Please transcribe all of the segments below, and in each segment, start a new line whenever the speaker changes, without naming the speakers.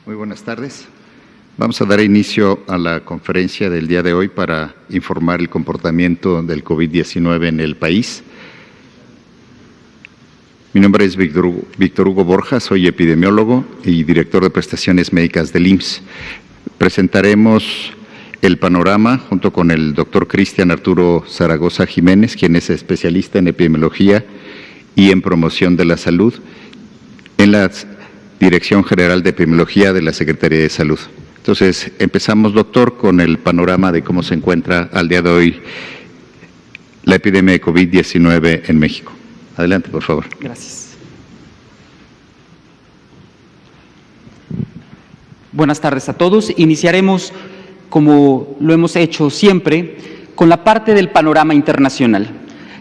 Muy buenas tardes. Vamos a dar inicio a la conferencia del día de hoy para informar el comportamiento del COVID-19 en el país. Mi nombre es Víctor Hugo Borja, soy epidemiólogo y director de prestaciones médicas del IMSS. Presentaremos el panorama junto con el doctor Cristian Arturo Zaragoza Jiménez, quien es especialista en epidemiología y en promoción de la salud en la Dirección General de Epidemiología de la Secretaría de Salud. Entonces, empezamos, doctor, con el panorama de cómo se encuentra al día de hoy la epidemia de COVID-19 en México. Adelante, por favor.
Gracias. Buenas tardes a todos. Iniciaremos, como lo hemos hecho siempre, con la parte del panorama internacional.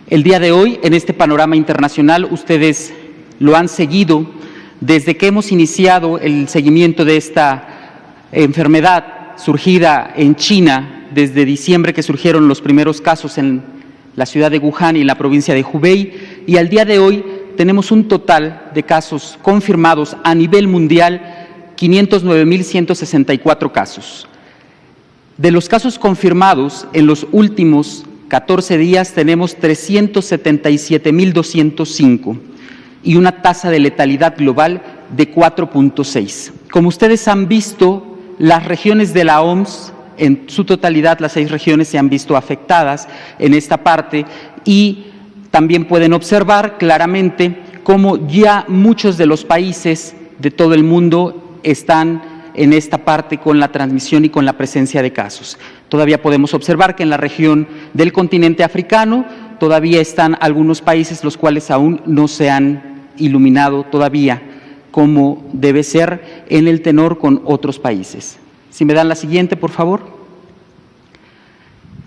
El día de hoy, en este panorama internacional, ustedes lo han seguido desde que hemos iniciado el seguimiento de esta enfermedad surgida en China, desde diciembre que surgieron los primeros casos en la ciudad de Wuhan y en la provincia de Hubei, y al día de hoy tenemos un total de casos confirmados a nivel mundial, 509.164 casos. De los casos confirmados, en los últimos 14 días tenemos 377.205 y una tasa de letalidad global de 4.6. Como ustedes han visto, las regiones de la OMS, en su totalidad, las 6 regiones se han visto afectadas en esta parte, y también pueden observar claramente cómo ya muchos de los países de todo el mundo están en esta parte con la transmisión y con la presencia de casos. Todavía podemos observar que en la región del continente africano todavía están algunos países los cuales aún no se han iluminado todavía como debe ser en el tenor con otros países. Si me dan la siguiente, por favor.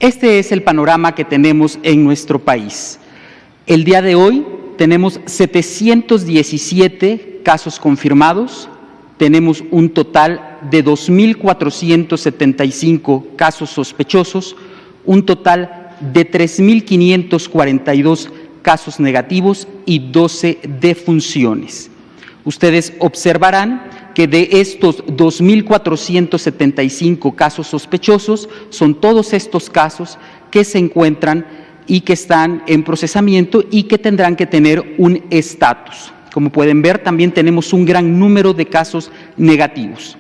Este es el panorama que tenemos en nuestro país. El día de hoy tenemos 717 casos confirmados, tenemos un total de 2.475 casos sospechosos, un total de 3.542 casos negativos y 12 defunciones. Ustedes observarán que de estos 2.475 casos sospechosos, son todos estos casos que se encuentran y que están en procesamiento y que tendrán que tener un estatus. Como pueden ver, también tenemos un gran número de casos negativos.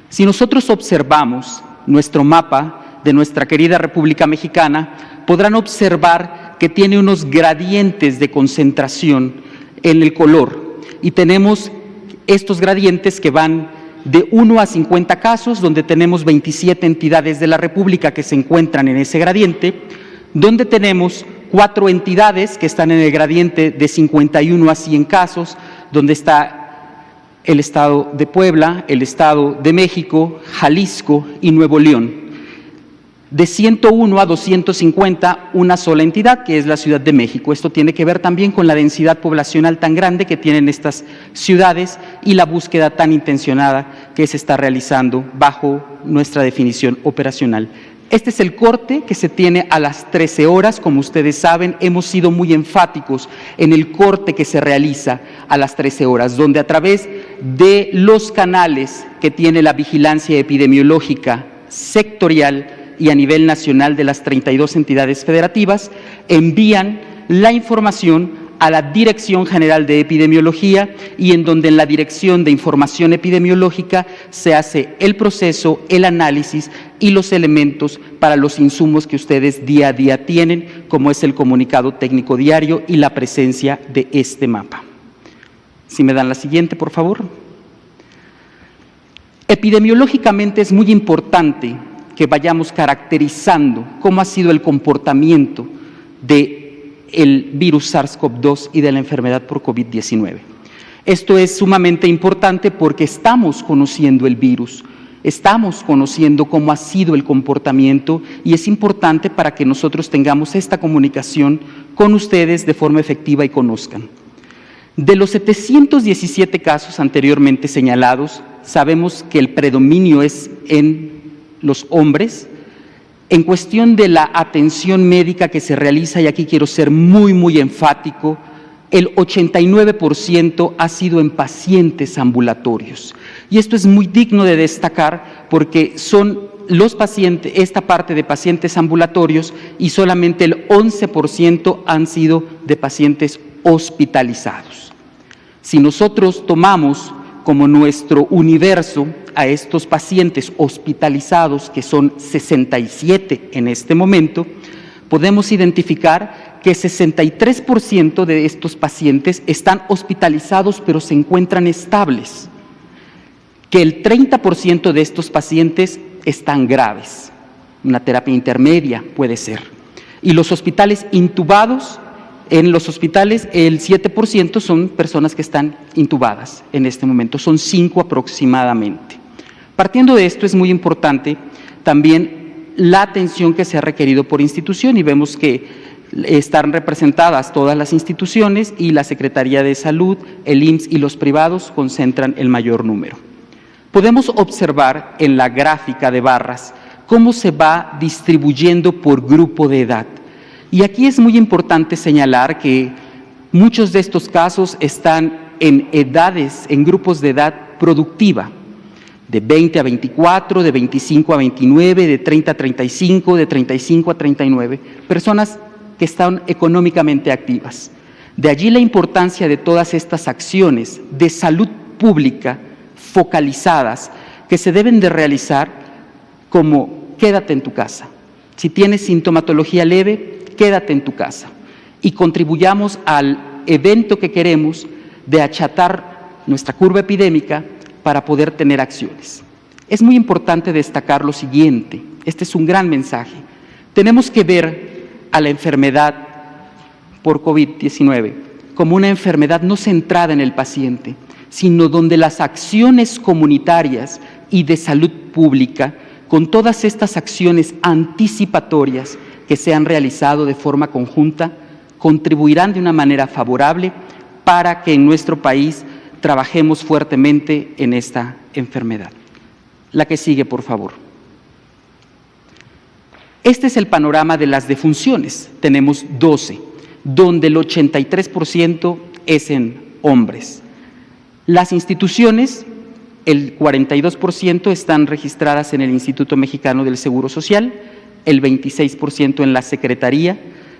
Si nosotros observamos nuestro mapa de nuestra querida República Mexicana, podrán observar que tiene unos gradientes de concentración en el color, y tenemos estos gradientes que van de 1 a 50 casos, donde tenemos 27 entidades de la República que se encuentran en ese gradiente, donde tenemos 4 entidades que están en el gradiente de 51 a 100 casos, donde está el Estado de Puebla, el Estado de México, Jalisco y Nuevo León. De 101 a 250, una sola entidad, que es la Ciudad de México. Esto tiene que ver también con la densidad poblacional tan grande que tienen estas ciudades y la búsqueda tan intencionada que se está realizando bajo nuestra definición operacional. Este es el corte que se tiene a las 13 horas. Como ustedes saben, hemos sido muy enfáticos en el corte que se realiza a las 13 horas, donde a través de los canales que tiene la vigilancia epidemiológica sectorial y a nivel nacional de las 32 entidades federativas, envían la información a la Dirección General de Epidemiología, y en donde en la Dirección de Información Epidemiológica se hace el proceso, el análisis y los elementos para los insumos que ustedes día a día tienen, como es el comunicado técnico diario y la presencia de este mapa. Si me dan la siguiente, por favor. Epidemiológicamente es muy importante que vayamos caracterizando cómo ha sido el comportamiento del virus SARS-CoV-2 y de la enfermedad por COVID-19. Esto es sumamente importante porque estamos conociendo el virus, estamos conociendo cómo ha sido el comportamiento, y es importante para que nosotros tengamos esta comunicación con ustedes de forma efectiva y conozcan. De los 717 casos anteriormente señalados, sabemos que el predominio es en los hombres. En cuestión de la atención médica que se realiza, y aquí quiero ser muy enfático, el 89% ha sido en pacientes ambulatorios. Y esto es muy digno de destacar porque son los pacientes, esta parte de pacientes ambulatorios, y solamente el 11% han sido de pacientes hospitalizados. Si nosotros tomamos como nuestro universo a estos pacientes hospitalizados, que son 67 en este momento, podemos identificar que 63% de estos pacientes están hospitalizados pero se encuentran estables, que el 30% de estos pacientes están graves, una terapia intermedia puede ser, y los hospitales intubados, en los hospitales el 7% son personas que están intubadas en este momento, son 5 aproximadamente. Partiendo de esto es muy importante también la atención que se ha requerido por institución, y vemos que están representadas todas las instituciones y la Secretaría de Salud, el IMSS y los privados concentran el mayor número. Podemos observar en la gráfica de barras cómo se va distribuyendo por grupo de edad. Y aquí es muy importante señalar que muchos de estos casos están en edades, en grupos de edad productiva, de 20 a 24, de 25 a 29, de 30 a 35, de 35 a 39, personas que están económicamente activas. De allí la importancia de todas estas acciones de salud pública focalizadas que se deben de realizar, como quédate en tu casa. Si tienes sintomatología leve, quédate en tu casa y contribuyamos al evento que queremos de achatar nuestra curva epidémica para poder tener acciones. Es muy importante destacar lo siguiente, este es un gran mensaje. Tenemos que ver a la enfermedad por COVID-19 como una enfermedad no centrada en el paciente, sino donde las acciones comunitarias y de salud pública, con todas estas acciones anticipatorias que se han realizado de forma conjunta, contribuirán de una manera favorable para que en nuestro país trabajemos fuertemente en esta enfermedad. La que sigue, por favor. Este es el panorama de las defunciones. Tenemos 12, donde el 83% es en hombres. Las instituciones, el 42% están registradas en el Instituto Mexicano del Seguro Social, el 26% en la Secretaría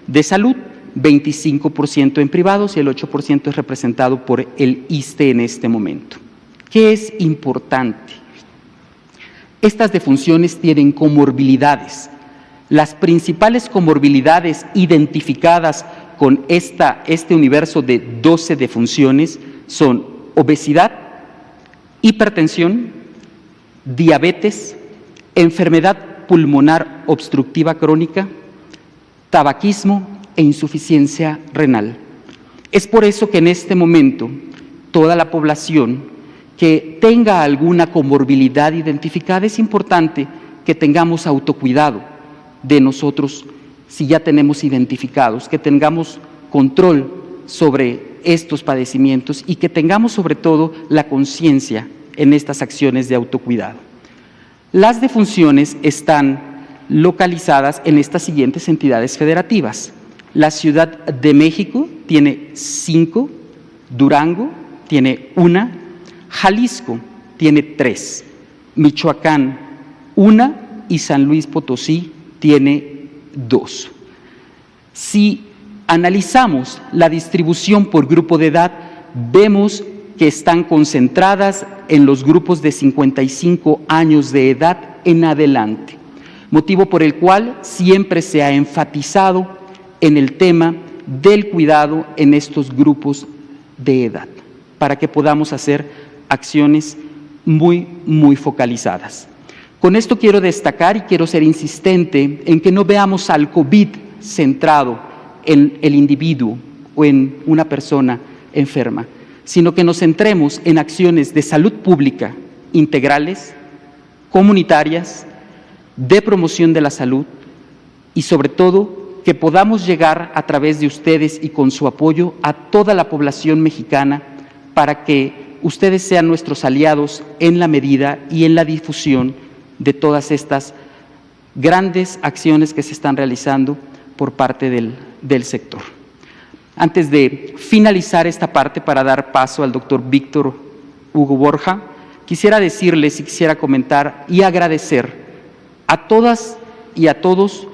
de Salud, 25% en privados y el 8% es representado por el ISSSTE en este momento. ¿Qué es importante? Estas defunciones tienen comorbilidades. Las principales comorbilidades identificadas con este universo de 12 defunciones son obesidad, hipertensión, diabetes, enfermedad pulmonar obstructiva crónica, tabaquismo e insuficiencia renal. Es por eso que en este momento toda la población que tenga alguna comorbilidad identificada, es importante que tengamos autocuidado de nosotros si ya tenemos identificados, que tengamos control sobre estos padecimientos y que tengamos sobre todo la conciencia en estas acciones de autocuidado. Las defunciones están localizadas en estas siguientes entidades federativas. La Ciudad de México tiene 5, Durango tiene 1, Jalisco tiene 3, Michoacán 1 y San Luis Potosí tiene 2. Si analizamos la distribución por grupo de edad, vemos que están concentradas en los grupos de 55 años de edad en adelante, motivo por el cual siempre se ha enfatizado en el tema del cuidado en estos grupos de edad, para que podamos hacer acciones muy focalizadas. Con esto quiero destacar y quiero ser insistente en que no veamos al COVID centrado en el individuo o en una persona enferma, sino que nos centremos en acciones de salud pública integrales, comunitarias, de promoción de la salud y sobre todo que podamos llegar a través de ustedes y con su apoyo a toda la población mexicana para que ustedes sean nuestros aliados en la medida y en la difusión de todas estas grandes acciones que se están realizando por parte del sector. Antes de finalizar esta parte para dar paso al doctor Víctor Hugo Borja, quisiera decirles y quisiera comentar y agradecer a todas y a todos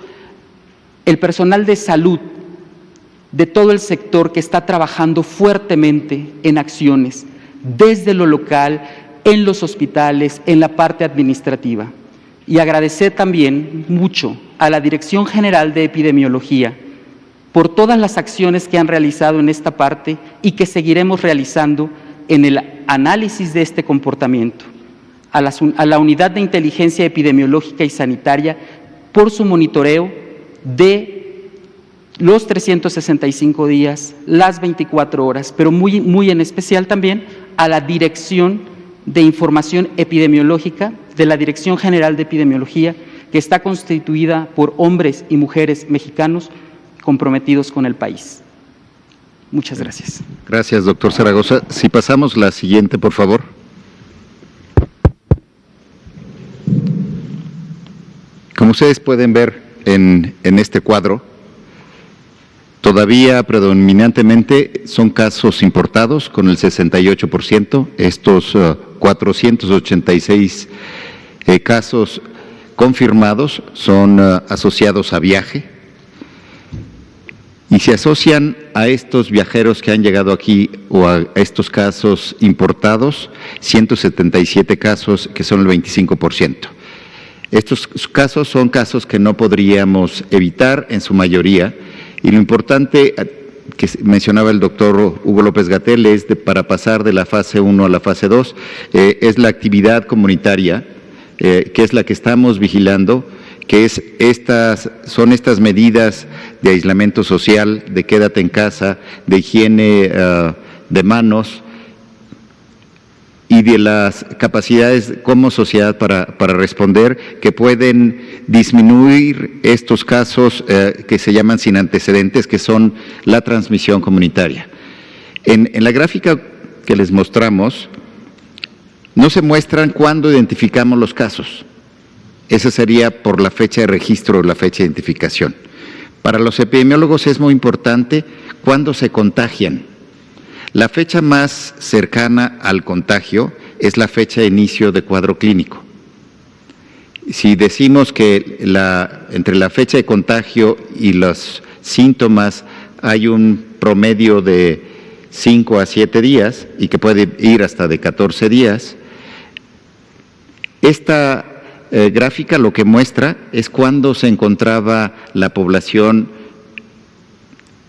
el personal de salud de todo el sector que está trabajando fuertemente en acciones desde lo local, en los hospitales, en la parte administrativa. Y agradecer también mucho a la Dirección General de Epidemiología por todas las acciones que han realizado en esta parte y que seguiremos realizando en el análisis de este comportamiento, a la Unidad de Inteligencia Epidemiológica y Sanitaria por su monitoreo de los 365 días, las 24 horas, pero muy en especial también a la Dirección de Información Epidemiológica de la Dirección General de Epidemiología, que está constituida por hombres y mujeres mexicanos comprometidos con el país. Muchas gracias.
Gracias, doctor Zaragoza. Si pasamos la siguiente, por favor. Como ustedes pueden ver en este cuadro, todavía predominantemente son casos importados con el 68%, estos 486 casos confirmados son asociados a viaje y se asocian a estos viajeros que han llegado aquí o a estos casos importados, 177 casos que son el 25%. Estos casos son casos que no podríamos evitar en su mayoría y lo importante que mencionaba el doctor Hugo López-Gatell es para pasar de la fase 1 a la fase 2, es la actividad comunitaria, que es la que estamos vigilando, que son estas medidas de aislamiento social, de quédate en casa, de higiene de manos y de las capacidades como sociedad para responder que pueden disminuir estos casos que se llaman sin antecedentes, que son la transmisión comunitaria. En la gráfica que les mostramos, no se muestran cuándo identificamos los casos. Esa sería por la fecha de registro o la fecha de identificación. Para los epidemiólogos es muy importante cuándo se contagian. La fecha más cercana al contagio es la fecha de inicio de cuadro clínico. Si decimos que entre la fecha de contagio y los síntomas hay un promedio de 5 a 7 días y que puede ir hasta de 14 días, esta gráfica lo que muestra es cuándo se encontraba la población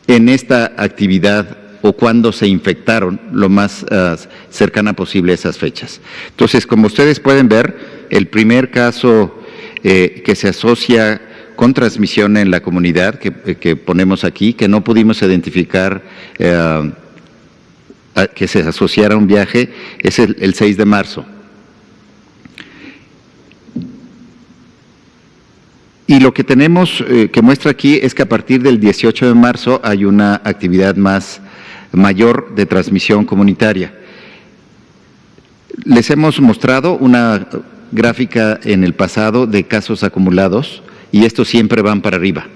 en esta actividad o cuándo se infectaron lo más cercana posible a esas fechas. Entonces, como ustedes pueden ver, el primer caso que se asocia con transmisión en la comunidad, que ponemos aquí, que no pudimos identificar que se asociara a un viaje, es el 6 de marzo. Y lo que tenemos que muestra aquí es que a partir del 18 de marzo hay una actividad mayor de transmisión comunitaria. Les hemos mostrado una gráfica en el pasado de casos acumulados y estos siempre van para arriba.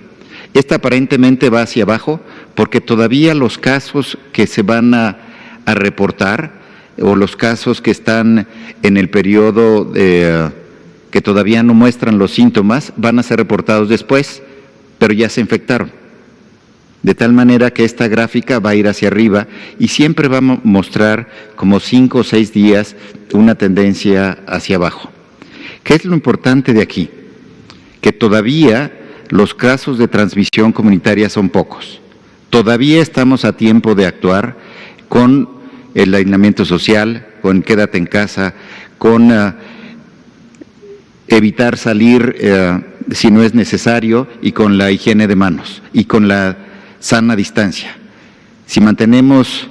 Esta aparentemente va hacia abajo porque todavía los casos que se van a reportar o los casos que están en el periodo que todavía no muestran los síntomas van a ser reportados después, pero ya se infectaron. De tal manera que esta gráfica va a ir hacia arriba y siempre va a mostrar como 5 o 6 días una tendencia hacia abajo. ¿Qué es lo importante de aquí? Que todavía los casos de transmisión comunitaria son pocos. Todavía estamos a tiempo de actuar con el aislamiento social, con quédate en casa, con evitar salir si no es necesario y con la higiene de manos y con la sana distancia. Si mantenemos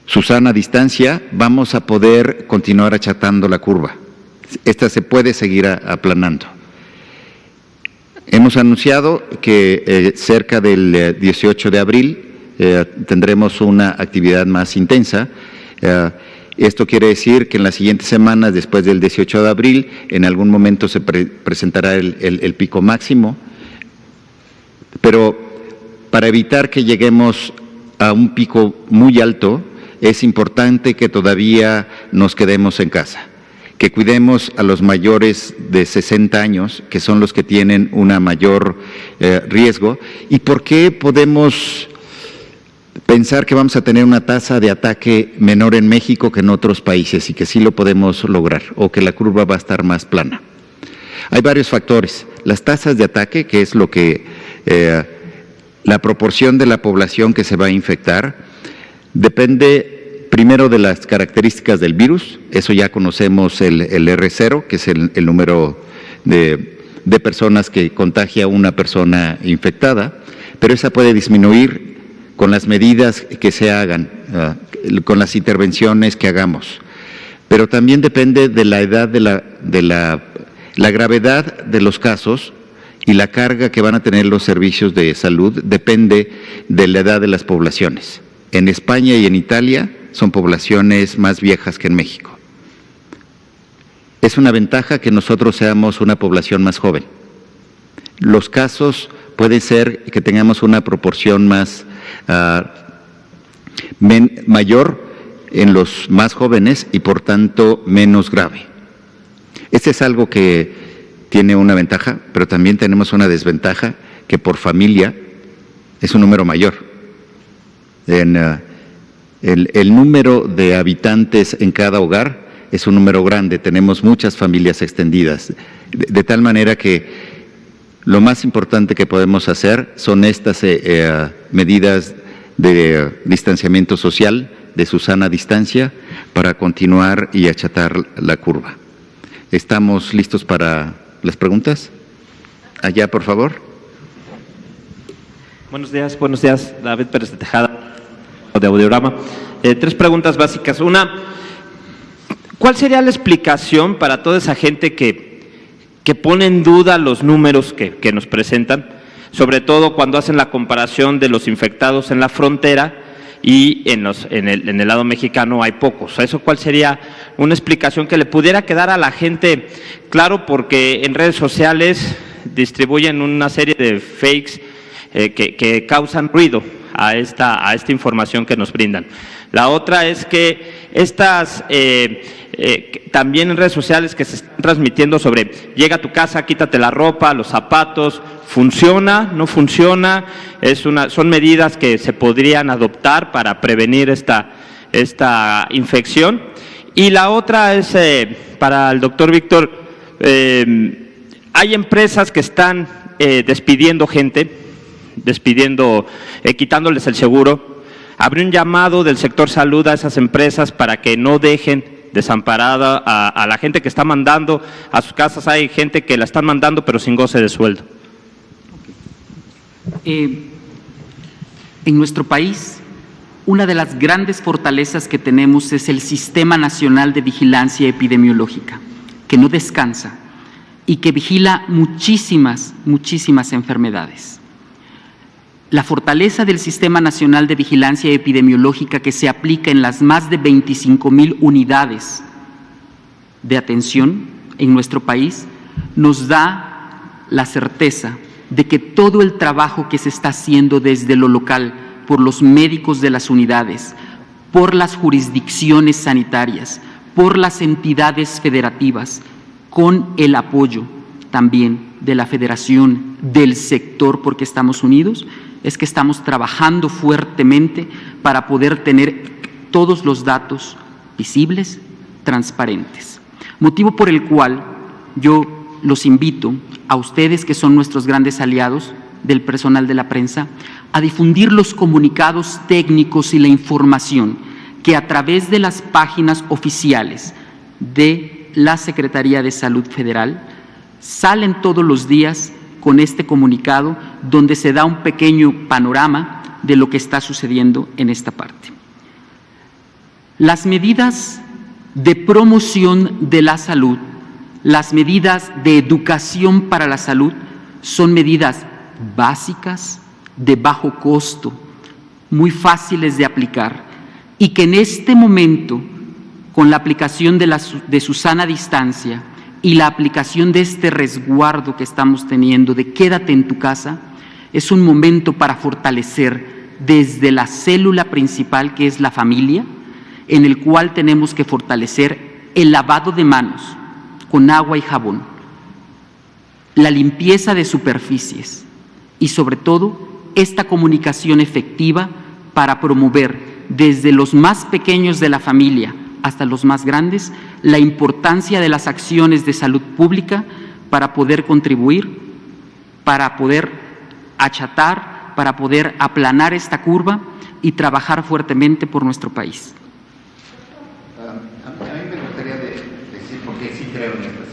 su sana distancia, vamos a poder continuar achatando la curva. Esta se puede seguir aplanando. Hemos anunciado que cerca del 18 de abril tendremos una actividad más intensa. Esto quiere decir que en las siguientes semanas, después del 18 de abril, en algún momento se presentará el pico máximo, pero para evitar que lleguemos a un pico muy alto, es importante que todavía nos quedemos en casa, que cuidemos a los mayores de 60 años, que son los que tienen una mayor riesgo. ¿Y por qué podemos pensar que vamos a tener una tasa de ataque menor en México que en otros países y que sí lo podemos lograr, o que la curva va a estar más plana? Hay varios factores. Las tasas de ataque, que es lo que la proporción de la población que se va a infectar, depende primero de las características del virus. Eso ya conocemos el R0, que es el número de personas que contagia una persona infectada, pero esa puede disminuir con las medidas que se hagan, con las intervenciones que hagamos. Pero también depende de la edad la gravedad de los casos y la carga que van a tener los servicios de salud depende de la edad de las poblaciones. En España y en Italia son poblaciones más viejas que en México. Es una ventaja que nosotros seamos una población más joven. Los casos pueden ser que tengamos una proporción más mayor en los más jóvenes y por tanto menos grave. Este es algo que tiene una ventaja, pero también tenemos una desventaja, que por familia es un número mayor. El número de habitantes en cada hogar es un número grande, tenemos muchas familias extendidas, de tal manera que lo más importante que podemos hacer son estas medidas de distanciamiento social, de su sana distancia, para continuar y achatar la curva. ¿Estamos listos para las preguntas? Allá, por favor.
Buenos días, David Pérez de Tejada, de Audiorama. 3 preguntas básicas. Una, ¿cuál sería la explicación para toda esa gente que pone en duda los números que nos presentan, sobre todo cuando hacen la comparación de los infectados en la frontera y en el lado mexicano hay pocos? ¿Eso cuál sería una explicación que le pudiera quedar a la gente claro? Porque en redes sociales distribuyen una serie de fakes que causan ruido a esta información que nos brindan. La otra es que también en redes sociales que se están transmitiendo sobre llega a tu casa, quítate la ropa, los zapatos, ¿funciona? ¿No funciona? Son medidas que se podrían adoptar para prevenir esta infección. Y la otra es para el doctor Víctor. Hay empresas que están despidiendo gente, quitándoles el seguro. Habría un llamado del sector salud a esas empresas para que no dejen desamparada a la gente que está mandando a sus casas. Hay gente que la están mandando pero sin goce de sueldo.
En nuestro país, una de las grandes fortalezas que tenemos es el Sistema Nacional de Vigilancia Epidemiológica, que no descansa y que vigila muchísimas enfermedades. La fortaleza del Sistema Nacional de Vigilancia Epidemiológica, que se aplica en las más de 25,000 unidades de atención en nuestro país, nos da la certeza de que todo el trabajo que se está haciendo desde lo local, por los médicos de las unidades, por las jurisdicciones sanitarias, por las entidades federativas, con el apoyo también de la federación, del sector, porque estamos unidos, es que estamos trabajando fuertemente para poder tener todos los datos visibles, transparentes. Motivo por el cual yo los invito a ustedes, que son nuestros grandes aliados del personal de la prensa, a difundir los comunicados técnicos y la información que a través de las páginas oficiales de la Secretaría de Salud Federal salen todos los días con este comunicado, donde se da un pequeño panorama de lo que está sucediendo en esta parte. Las medidas de promoción de la salud, las medidas de educación para la salud, son medidas básicas, de bajo costo, muy fáciles de aplicar, y que en este momento, con la aplicación de su sana distancia y la aplicación de este resguardo que estamos teniendo de quédate en tu casa, Es un momento para fortalecer desde la célula principal, que es la familia, en el cual tenemos que fortalecer el lavado de manos con agua y jabón, la limpieza de superficies y, sobre todo, esta comunicación efectiva para promover desde los más pequeños de la familia hasta los más grandes la importancia de las acciones de salud pública para poder contribuir, para poder achatar, para poder aplanar esta curva y trabajar fuertemente por nuestro país.
A mí me gustaría decir por qué sí creo en esta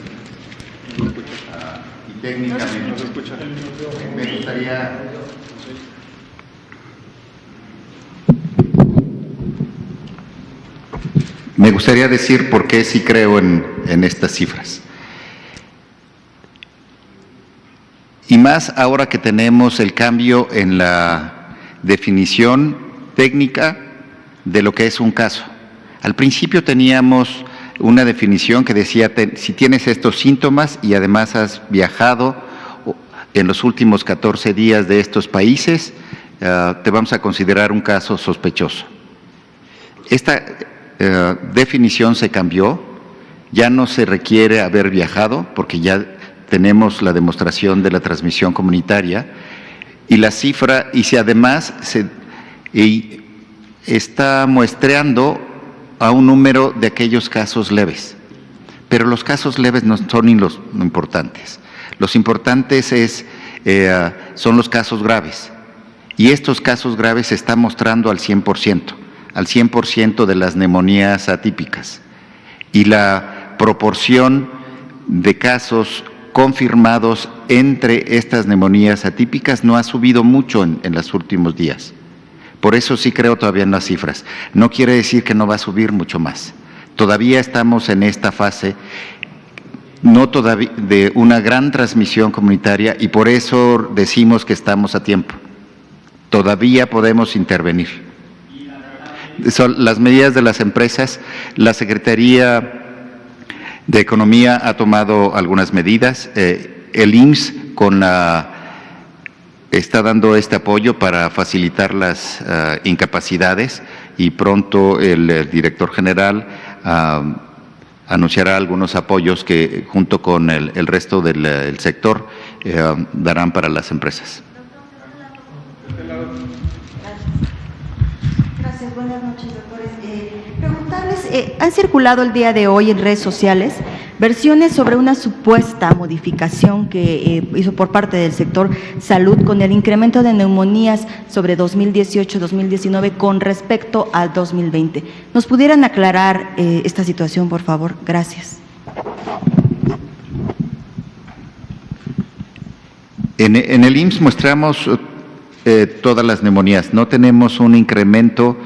cifra. Y técnicamente me gustaría... Me gustaría decir por qué sí creo en estas cifras. Y más ahora que tenemos el cambio en la definición técnica de lo que es un caso. Al principio teníamos una definición que decía, si tienes estos síntomas y además has viajado en los últimos 14 días de estos países, te vamos a considerar un caso sospechoso. Esta definición se cambió, ya no se requiere haber viajado porque ya tenemos la demostración de la transmisión comunitaria y la cifra, y si además está muestreando a un número de aquellos casos leves, pero los casos leves no son los importantes. Los importantes son los casos graves, y estos casos graves se están mostrando al 100% de las neumonías atípicas, y la proporción de casos confirmados entre estas neumonías atípicas no ha subido mucho en los últimos días. Por eso sí creo todavía en las cifras. No quiere decir que no va a subir mucho más. Todavía estamos en esta fase no todavía de una gran transmisión comunitaria, y por eso decimos que estamos a tiempo. Todavía podemos intervenir. Son las medidas de las empresas. La Secretaría de Economía ha tomado algunas medidas. El IMSS está dando este apoyo para facilitar las incapacidades, y pronto el director general anunciará algunos apoyos que junto con el resto del sector darán para las empresas.
Gracias, buenas noches, doctores. Preguntarles, han circulado el día de hoy en redes sociales versiones sobre una supuesta modificación que hizo por parte del sector salud con el incremento de neumonías sobre 2018-2019 con respecto al 2020. ¿Nos pudieran aclarar esta situación, por favor? Gracias.
En el IMSS muestramos todas las neumonías. No tenemos un incremento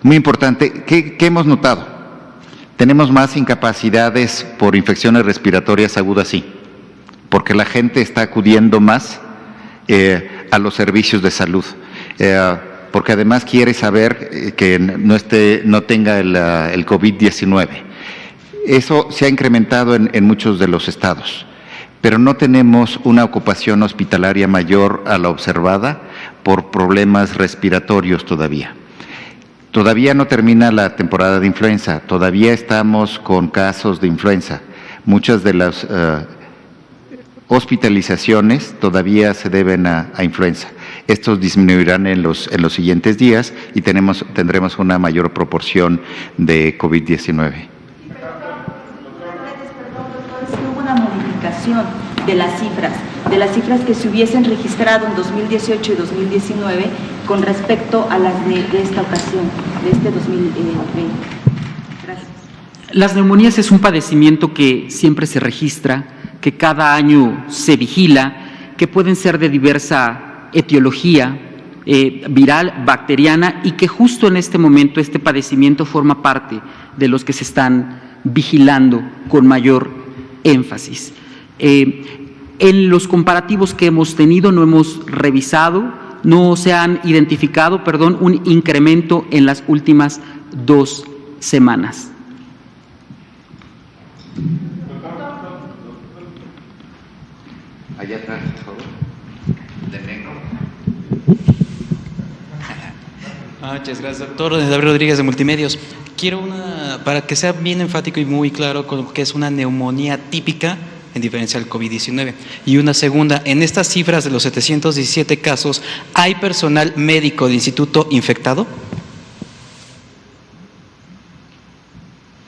muy importante. ¿Qué hemos notado? Tenemos más incapacidades por infecciones respiratorias agudas, sí, porque la gente está acudiendo más a los servicios de salud, porque además quiere saber que no tenga el COVID-19. Eso se ha incrementado en muchos de los estados, pero no tenemos una ocupación hospitalaria mayor a la observada por problemas respiratorios todavía. Todavía no termina la temporada de influenza, todavía estamos con casos de influenza. Muchas de las hospitalizaciones todavía se deben a influenza. Estos disminuirán en los siguientes días y tendremos una mayor proporción de COVID-19.
Hubo una modificación de las cifras que se hubiesen registrado en 2018 y 2019 con respecto a las de esta ocasión, de este 2020. Gracias.
Las neumonías es un padecimiento que siempre se registra, que cada año se vigila, que pueden ser de diversa etiología, viral, bacteriana, y que justo en este momento este padecimiento forma parte de los que se están vigilando con mayor énfasis. En los comparativos que hemos tenido no se han identificado, un incremento en las últimas 2 semanas.
Allá atrás, por favor.
Muchas gracias, doctor. David Rodríguez de Multimedios. Quiero para que sea bien enfático y muy claro con lo que es una neumonía típica en diferencia del COVID-19. Y una segunda, en estas cifras de los 717 casos, ¿hay personal médico del instituto infectado?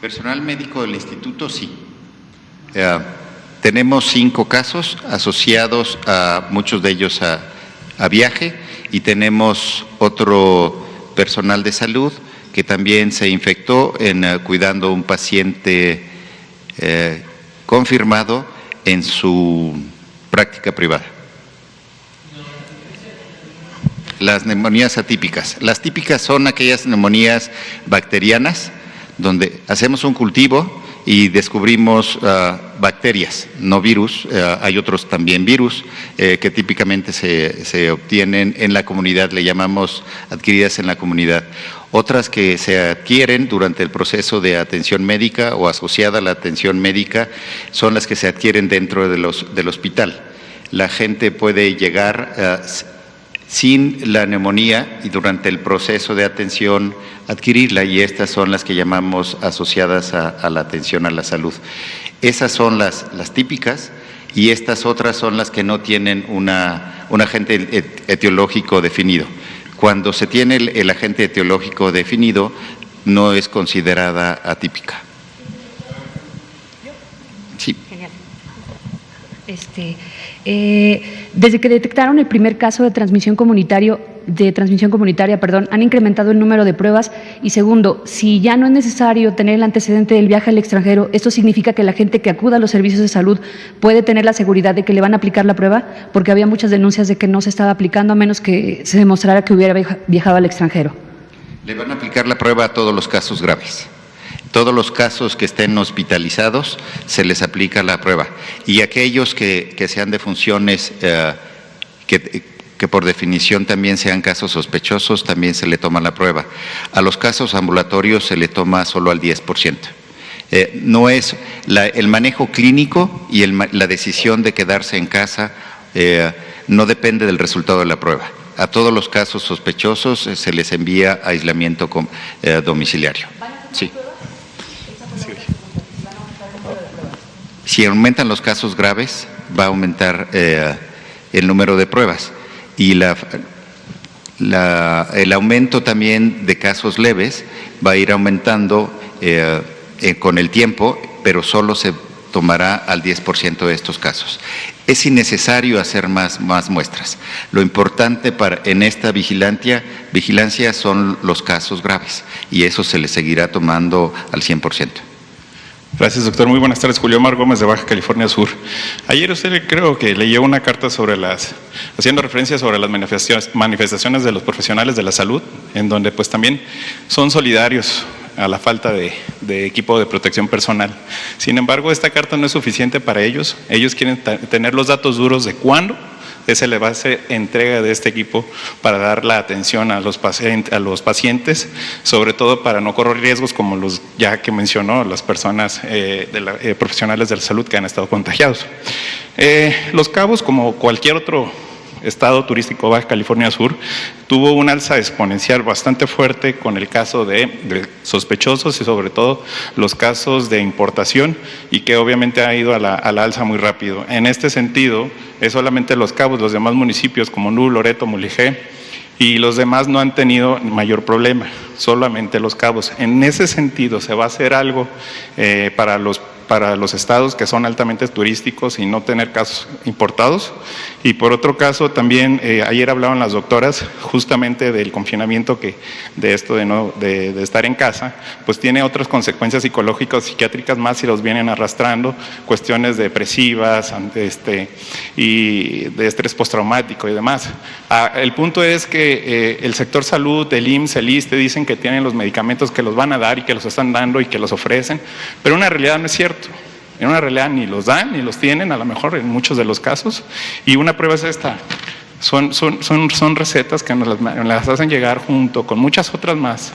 Personal médico del instituto, sí. Tenemos 5 casos asociados a muchos de ellos a viaje, y tenemos otro personal de salud que también se infectó cuidando a un paciente confirmado en su práctica privada. Las neumonías atípicas. Las típicas son aquellas neumonías bacterianas donde hacemos un cultivo y descubrimos bacterias, no virus. Hay otros también virus que típicamente se obtienen en la comunidad, le llamamos adquiridas en la comunidad. Otras que se adquieren durante el proceso de atención médica o asociada a la atención médica son las que se adquieren dentro del hospital. La gente puede llegar sin la neumonía y durante el proceso de atención adquirirla, y estas son las que llamamos asociadas a la atención a la salud. Esas son las típicas, y estas otras son las que no tienen un agente etiológico definido. Cuando se tiene el agente etiológico definido, no es considerada atípica. Sí.
Genial. Desde que detectaron el primer caso de transmisión comunitaria, han incrementado el número de pruebas. Y segundo, si ya no es necesario tener el antecedente del viaje al extranjero, ¿esto significa que la gente que acuda a los servicios de salud puede tener la seguridad de que le van a aplicar la prueba? Porque había muchas denuncias de que no se estaba aplicando a menos que se demostrara que hubiera viajado al extranjero.
Le van a aplicar la prueba a todos los casos graves. Todos los casos que estén hospitalizados se les aplica la prueba, y aquellos que sean de funciones que por definición también sean casos sospechosos, también se le toma la prueba. A los casos ambulatorios se le toma solo al 10%. No es el manejo clínico y la decisión de quedarse en casa no depende del resultado de la prueba. A todos los casos sospechosos se les envía aislamiento domiciliario. Sí. Si aumentan los casos graves, va a aumentar el número de pruebas, y el aumento también de casos leves va a ir aumentando con el tiempo, pero solo se tomará al 10% de estos casos. Es innecesario hacer más muestras. Lo importante en esta vigilancia son los casos graves, y eso se les seguirá tomando al 100%.
Gracias, doctor. Muy buenas tardes. Julio Omar Gómez, de Baja California Sur. Ayer usted creo que leyó una carta haciendo referencia sobre las manifestaciones de los profesionales de la salud, en donde pues también son solidarios a la falta de equipo de protección personal. Sin embargo, esta carta no es suficiente para ellos. Ellos quieren tener los datos duros de cuándo se le va a hacer entrega de este equipo para dar la atención a los pacientes, sobre todo para no correr riesgos como los ya que mencionó las personas profesionales de la salud que han estado contagiados. Los Cabos, como cualquier otro estado turístico, Baja California Sur, tuvo un alza exponencial bastante fuerte con el caso de sospechosos y sobre todo los casos de importación, y que obviamente ha ido a la alza muy rápido. En este sentido, es solamente Los Cabos, los demás municipios como Nú, Loreto, Mulegé y los demás no han tenido mayor problema, solamente Los Cabos. En ese sentido, ¿se va a hacer algo para los estados que son altamente turísticos y no tener casos importados? Y por otro caso, también ayer hablaban las doctoras justamente del confinamiento, que de esto de estar en casa, pues tiene otras consecuencias psicológicas, psiquiátricas más, si los vienen arrastrando, cuestiones depresivas y de estrés postraumático y demás. El punto es que el sector salud, el IMSS, el ISSSTE, dicen que tienen los medicamentos que los van a dar y que los están dando y que los ofrecen, pero en una realidad no es cierto. En una realidad ni los dan ni los tienen, a lo mejor en muchos de los casos, y una prueba es esta. Son recetas que nos las hacen llegar junto con muchas otras más,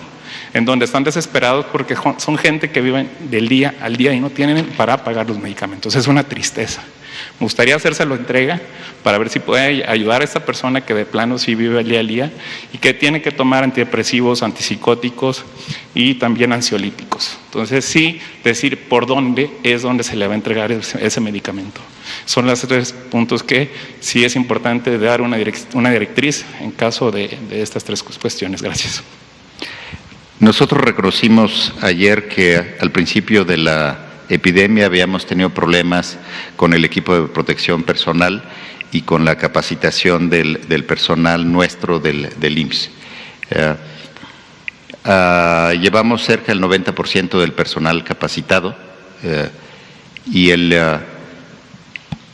en donde están desesperados porque son gente que vive del día al día y no tienen para pagar los medicamentos. Es una tristeza. Me gustaría hacérselo entrega para ver si puede ayudar a esta persona que de plano sí vive el día al día y que tiene que tomar antidepresivos, antipsicóticos y también ansiolíticos. Entonces sí, decir por dónde es donde se le va a entregar ese medicamento. Son los 3 puntos que sí es importante dar una directriz en caso de estas 3 cuestiones. Gracias.
Nosotros reconocimos ayer que al principio de la epidemia habíamos tenido problemas con el equipo de protección personal y con la capacitación del personal nuestro del IMSS. Llevamos cerca del 90% del personal capacitado y el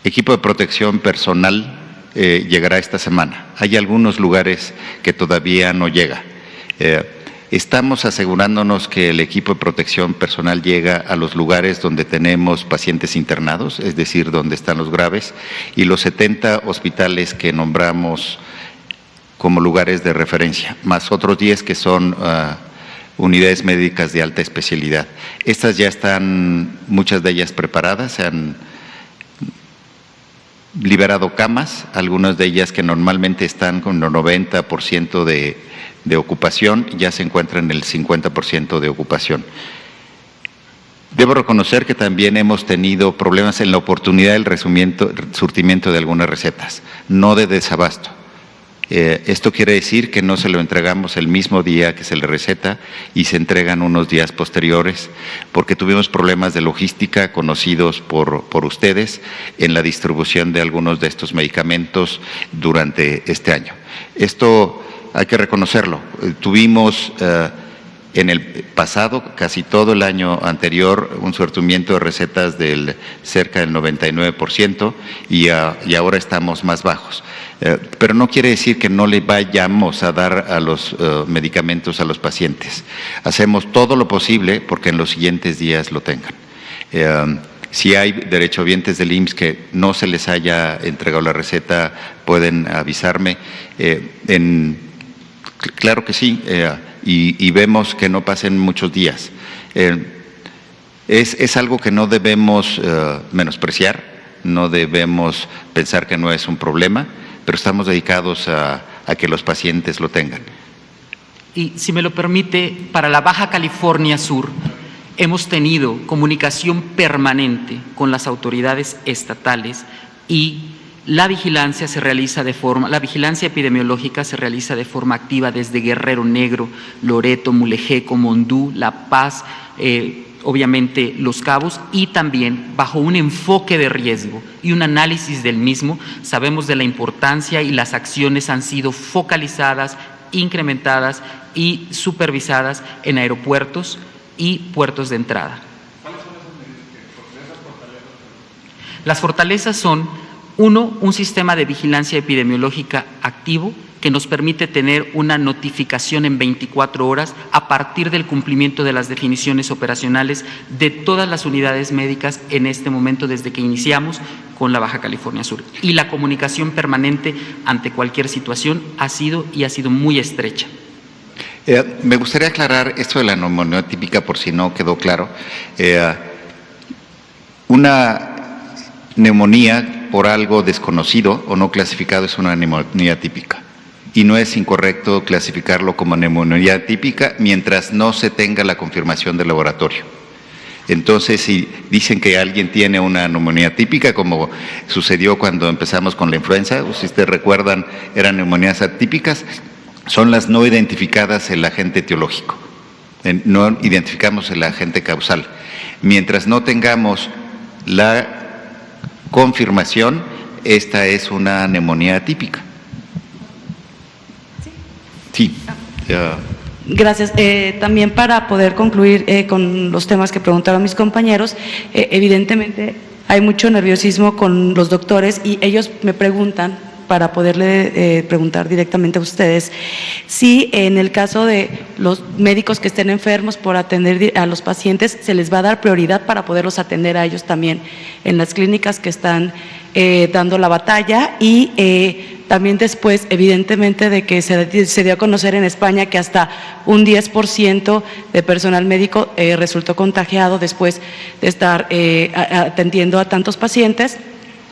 equipo de protección personal llegará esta semana. Hay algunos lugares que todavía no llega. Estamos asegurándonos que el equipo de protección personal llega a los lugares donde tenemos pacientes internados, es decir, donde están los graves, y los 70 hospitales que nombramos como lugares de referencia, más otros 10 que son unidades médicas de alta especialidad. Estas ya están, muchas de ellas preparadas, se han liberado camas, algunas de ellas que normalmente están con el 90% de ocupación, ya se encuentran en el 50% de ocupación. Debo reconocer que también hemos tenido problemas en la oportunidad del surtimiento de algunas recetas, no de desabasto. Esto quiere decir que no se lo entregamos el mismo día que se le receta y se entregan unos días posteriores, porque tuvimos problemas de logística conocidos por ustedes en la distribución de algunos de estos medicamentos durante este año. Esto hay que reconocerlo. Tuvimos en el pasado, casi todo el año anterior, un surtimiento de recetas del cerca del 99% y ahora estamos más bajos. Pero no quiere decir que no le vayamos a dar a los medicamentos a los pacientes. Hacemos todo lo posible porque en los siguientes días lo tengan. Si hay derechohabientes del IMSS que no se les haya entregado la receta, pueden avisarme. Claro que sí, y vemos que no pasen muchos días. Es algo que no debemos menospreciar, no debemos pensar que no es un problema, pero estamos dedicados a que los pacientes lo tengan.
Y si me lo permite, para la Baja California Sur hemos tenido comunicación permanente con las autoridades estatales y la vigilancia epidemiológica se realiza de forma activa desde Guerrero Negro, Loreto, Mulegé, Mondú, La Paz, obviamente Los Cabos, y también bajo un enfoque de riesgo y un análisis del mismo. Sabemos de la importancia y las acciones han sido focalizadas, incrementadas y supervisadas en aeropuertos y puertos de entrada. ¿Cuáles son esas fortalezas? Las fortalezas son: 1, un sistema de vigilancia epidemiológica activo que nos permite tener una notificación en 24 horas a partir del cumplimiento de las definiciones operacionales de todas las unidades médicas en este momento desde que iniciamos con la Baja California Sur. Y la comunicación permanente ante cualquier situación ha sido muy estrecha.
Me gustaría aclarar esto de la neumonía típica por si no quedó claro. Una neumonía por algo desconocido o no clasificado es una neumonía típica. Y no es incorrecto clasificarlo como neumonía típica mientras no se tenga la confirmación del laboratorio. Entonces, si dicen que alguien tiene una neumonía típica, como sucedió cuando empezamos con la influenza, o si ustedes recuerdan, eran neumonías atípicas, son las no identificadas el agente etiológico. No identificamos el agente causal. Mientras no tengamos la confirmación, esta es una neumonía atípica. Sí.
Gracias. También para poder concluir con los temas que preguntaron mis compañeros, evidentemente hay mucho nerviosismo con los doctores y ellos me preguntan, para poderle preguntar directamente a ustedes, si en el caso de los médicos que estén enfermos por atender a los pacientes, se les va a dar prioridad para poderlos atender a ellos también en las clínicas que están dando la batalla, y también después, evidentemente, de que se dio a conocer en España que hasta un 10% de personal médico resultó contagiado después de estar atendiendo a tantos pacientes.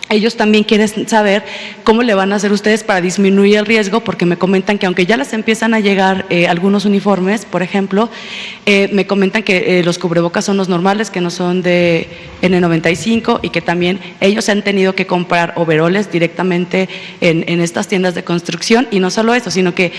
Ellos también quieren saber cómo le van a hacer ustedes para disminuir el riesgo, porque me comentan que aunque ya les empiezan a llegar algunos uniformes, por ejemplo, me comentan que los cubrebocas son los normales, que no son de N95, y que también ellos han tenido que comprar overoles directamente en estas tiendas de construcción. Y no solo eso, sino que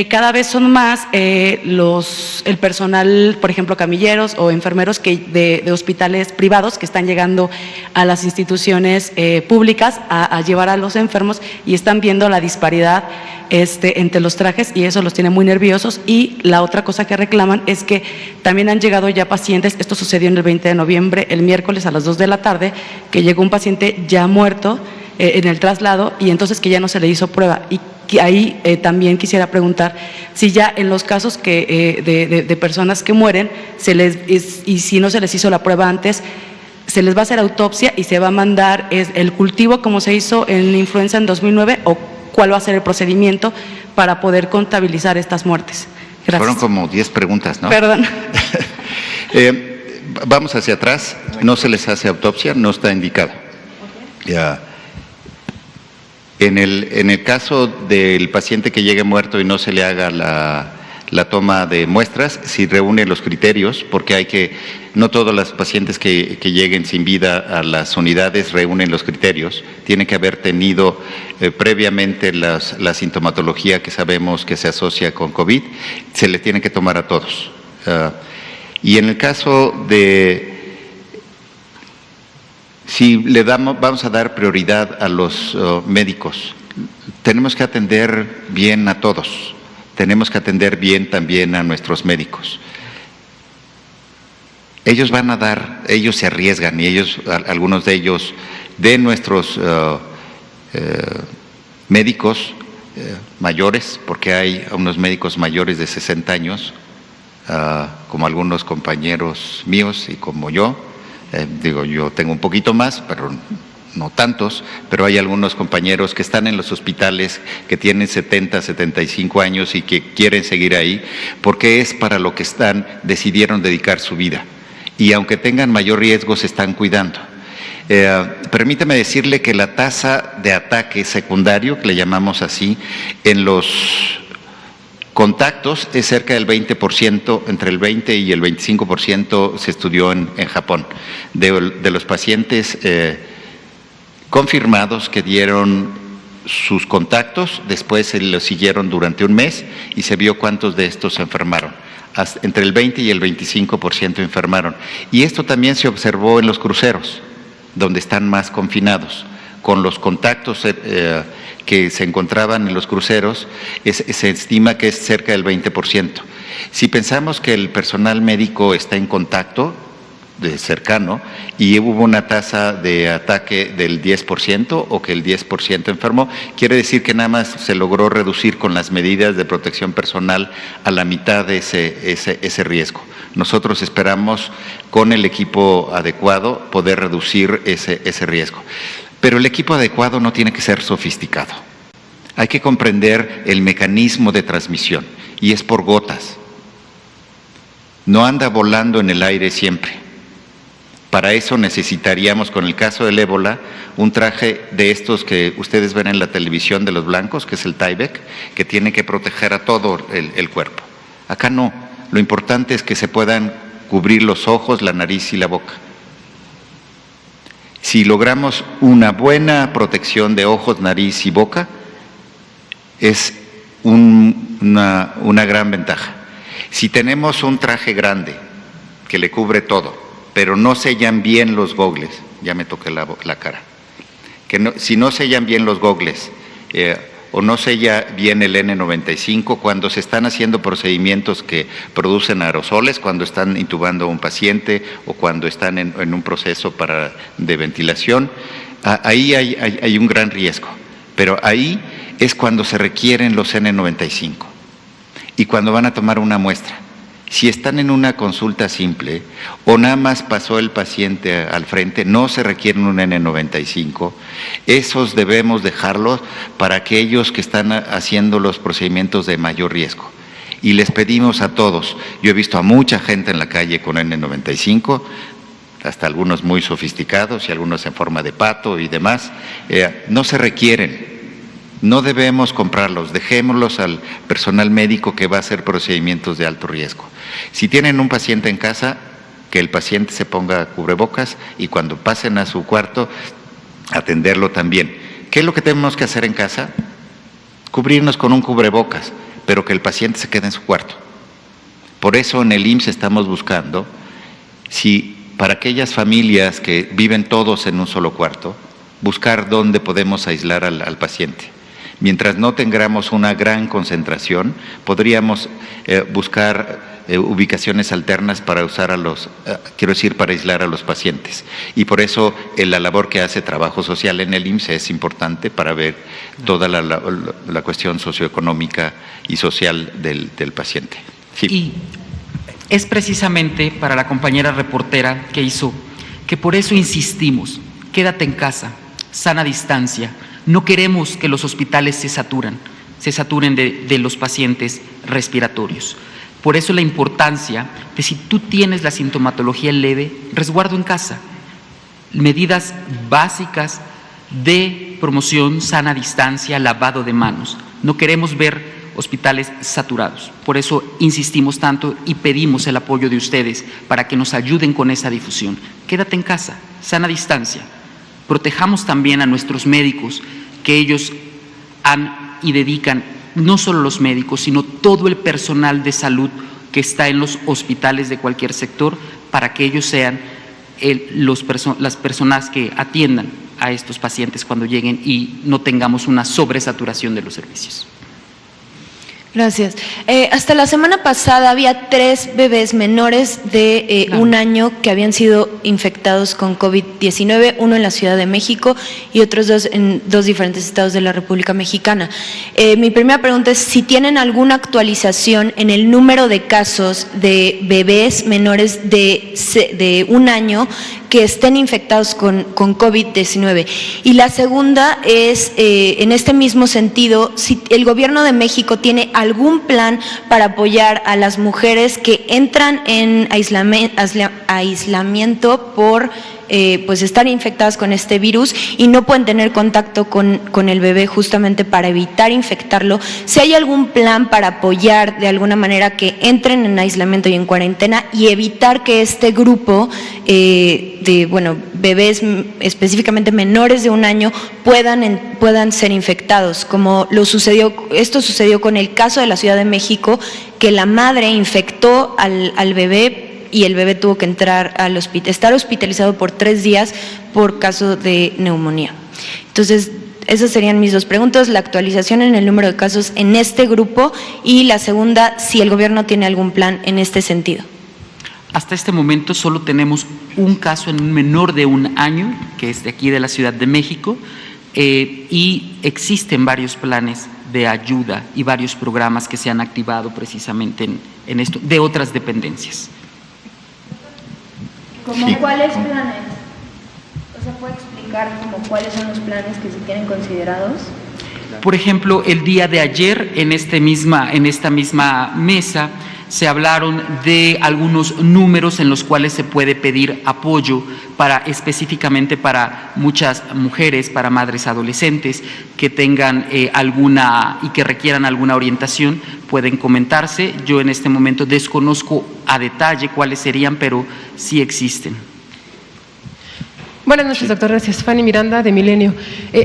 cada vez son más el personal, por ejemplo, camilleros o enfermeros de hospitales privados que están llegando a las instituciones públicas a llevar a los enfermos, y están viendo la disparidad entre los trajes, y eso los tiene muy nerviosos. Y la otra cosa que reclaman es que también han llegado ya pacientes, esto sucedió en el 20 de noviembre, el miércoles a las 2 de la tarde, que llegó un paciente ya muerto en el traslado, y entonces que ya no se le hizo prueba. Y ahí también quisiera preguntar si ya en los casos de personas que mueren, y si no se les hizo la prueba antes, se les va a hacer autopsia y se va a mandar el cultivo como se hizo en influenza en 2009, o cuál va a ser el procedimiento para poder contabilizar estas muertes. Gracias.
Fueron como 10 preguntas, ¿no?
Perdón.
Vamos hacia atrás. No se les hace autopsia, no está indicado. Ya. En el caso del paciente que llegue muerto y no se le haga la toma de muestras, si reúne los criterios, porque no todos los pacientes que lleguen sin vida a las unidades reúnen los criterios, tiene que haber tenido previamente la sintomatología que sabemos que se asocia con COVID, se le tiene que tomar a todos. Y en el caso de si vamos a dar prioridad a los médicos, tenemos que atender bien a todos, tenemos que atender bien también a nuestros médicos. Ellos se arriesgan, y algunos de ellos, de nuestros médicos mayores, porque hay unos médicos mayores de 60 años, como algunos compañeros míos y como yo. Yo tengo un poquito más, pero no tantos, pero hay algunos compañeros que están en los hospitales que tienen 70, 75 años y que quieren seguir ahí, porque es para lo que decidieron dedicar su vida. Y aunque tengan mayor riesgo, se están cuidando. Permítame decirle que la tasa de ataque secundario, que le llamamos así, en los contactos es cerca del 20%, entre el 20 y el 25% se estudió en Japón, de los pacientes confirmados que dieron sus contactos, después se los siguieron durante un mes y se vio cuántos de estos se enfermaron. Entre el 20 y el 25% enfermaron. Y esto también se observó en los cruceros, donde están más confinados. Con los contactos que se encontraban en los cruceros, se estima que es cerca del 20%. Si pensamos que el personal médico está en contacto cercano y hubo una tasa de ataque del 10% o que el 10% enfermó, quiere decir que nada más se logró reducir con las medidas de protección personal a la mitad de ese riesgo. Nosotros esperamos, con el equipo adecuado, poder reducir ese riesgo. Pero el equipo adecuado no tiene que ser sofisticado. Hay que comprender el mecanismo de transmisión, y es por gotas. No anda volando en el aire siempre. Para eso necesitaríamos, con el caso del ébola, un traje de estos que ustedes ven en la televisión de los blancos, que es el Tyvek, que tiene que proteger a todo el cuerpo. Acá no. Lo importante es que se puedan cubrir los ojos, la nariz y la boca. Si logramos una buena protección de ojos, nariz y boca, es una gran ventaja. Si tenemos un traje grande que le cubre todo, pero no sellan bien los gogles, ya me toqué la cara, si no sellan bien los gogles o no sella bien el N95, cuando se están haciendo procedimientos que producen aerosoles, cuando están intubando a un paciente o cuando están en un proceso de ventilación, ahí hay un gran riesgo. Pero ahí es cuando se requieren los N95 y cuando van a tomar una muestra. Si están en una consulta simple o nada más pasó el paciente al frente, no se requiere un N95, esos debemos dejarlos para aquellos que están haciendo los procedimientos de mayor riesgo. Y les pedimos a todos, yo he visto a mucha gente en la calle con N95, hasta algunos muy sofisticados y algunos en forma de pato y demás, no se requieren. No debemos comprarlos, dejémoslos al personal médico que va a hacer procedimientos de alto riesgo. Si tienen un paciente en casa, que el paciente se ponga cubrebocas y cuando pasen a su cuarto, atenderlo también. ¿Qué es lo que tenemos que hacer en casa? Cubrirnos con un cubrebocas, pero que el paciente se quede en su cuarto. Por eso en el IMSS estamos buscando, si para aquellas familias que viven todos en un solo cuarto, buscar dónde podemos aislar al paciente. Mientras no tengamos una gran concentración, podríamos buscar ubicaciones alternas para usar para aislar a los pacientes. Y por eso la labor que hace Trabajo Social en el IMSS es importante para ver toda la cuestión socioeconómica y social del paciente. Sí.
Y es precisamente para la compañera reportera que por eso insistimos, quédate en casa, sana distancia. No queremos que los hospitales se saturen de los pacientes respiratorios. Por eso la importancia de, si tú tienes la sintomatología leve, resguardo en casa. Medidas básicas de promoción, sana distancia, lavado de manos. No queremos ver hospitales saturados. Por eso insistimos tanto y pedimos el apoyo de ustedes para que nos ayuden con esa difusión. Quédate en casa, sana distancia. Protejamos también a nuestros médicos, que ellos han y dedican, no solo los médicos, sino todo el personal de salud que está en los hospitales de cualquier sector, para que ellos sean las personas que atiendan a estos pacientes cuando lleguen y no tengamos una sobresaturación de los servicios.
Gracias. Hasta la semana pasada había 3 bebés menores de un año que habían sido infectados con COVID-19, uno en la Ciudad de México y otros 2 en 2 diferentes estados de la República Mexicana. Mi primera pregunta es si tienen alguna actualización en el número de casos de bebés menores de un año que estén infectados con COVID-19. Y la segunda es, en este mismo sentido, si el Gobierno de México tiene algún plan para apoyar a las mujeres que entran en aislamiento por pues estar infectadas con este virus y no pueden tener contacto con el bebé, justamente para evitar infectarlo. Si hay algún plan para apoyar de alguna manera que entren en aislamiento y en cuarentena y evitar que este grupo bebés específicamente menores de un año puedan ser infectados, como esto sucedió con el caso de la Ciudad de México, que la madre infectó al bebé y el bebé tuvo que estar hospitalizado por 3 días por caso de neumonía. Entonces, esas serían mis 2 preguntas: la actualización en el número de casos en este grupo, y la segunda, si el gobierno tiene algún plan en este sentido.
Hasta este momento solo tenemos un caso en un menor de un año, que es de aquí de la Ciudad de México, y existen varios planes de ayuda y varios programas que se han activado precisamente en esto, de otras dependencias.
¿Cómo cuáles planes? O sea, ¿puede explicar cuáles son los planes que se tienen considerados?
Por ejemplo, el día de ayer en esta misma mesa se hablaron de algunos números en los cuales se puede pedir apoyo específicamente para muchas mujeres, para madres adolescentes que tengan y que requieran alguna orientación, pueden comentarse. Yo en este momento desconozco a detalle cuáles serían, pero sí existen.
Buenas noches, doctor. Gracias. Fanny Miranda, de Milenio.